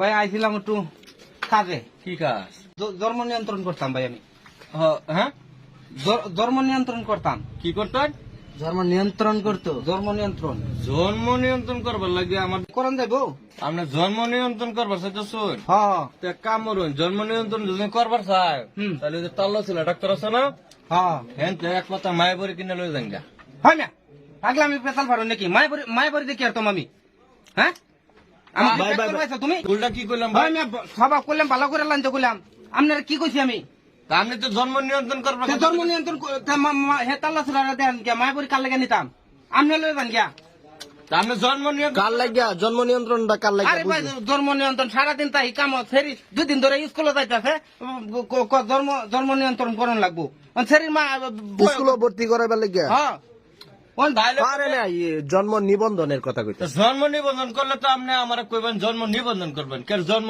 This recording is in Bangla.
ভাই আইছিলাম একটু কাজে। কি কাজ? ধর্ম নিয়ন্ত্রণ করতাম ভাই আমি। হ্যাঁ, ধর্ম নিয়ন্ত্রণ করতাম। কি করতেন? ধর্ম নিয়ন্ত্রণ করতো। ধর্ম নিয়ন্ত্রণ জন্ম নিয়ন্ত্রণ করবার লাগে আমার করেন যাইবো। আপনার জন্ম নিয়ন্ত্রণ করবার চাইতেছুন? হ্যাঁ তো এক কাম করুন, জন্ম নিয়ন্ত্রণ যদি করবার চায় তাহলে যে তাল্লা ছিল ডাক্তার আছে না, হ্যাঁ হ্যাঁ তো এক পাতা মায়ের বড়ি কিনে লয়ে যান গা। হয় না আগলে আমি পেশাল পারো নাকি মায়ের দেখি আর আমি হ্যাঁ আমাকে ভাই, পেট ভাই, করবাইছো তুমি। উল্টা কি করলাম ভাই ভাই? আমি স্বভাব করলাম ভালো করে লাঞ্চ করলাম। আপনার কি কইছি আমি? তা আপনি তো জন্ম নিয়ন্ত্রণ করবার সে ধর্ম নিয়ন্ত্রণ হে তাল্লা ছিল দেন গিয়া মায়ের কাল লেগে নিতাম। আপনি লয়ে যান গিয়া। তা আপনি জন্ম নিয়ন্ত্রণ কার লাগিয়া জন্ম নিয়ন্ত্রণটা কার আরে লাগিয়া ভাই ধর্ম নিয়ন্ত্রণ সারাদিন তাই কাম ফেরি 2 দিন ধরে স্কুলে যাইতেছে ধর্ম নিয়ন্ত্রণ করন লাগবো শরীর মা স্কুলে ভর্তি করাবার লাগিয়া হ্যাঁ ওন ভাই আরে না জন্ম নিবন্ধনের কথা কইতে জন্ম নিবন্ধন করলে তো আপনি আমার কইবেন জন্ম নিবন্ধন করবেন, কে জন্ম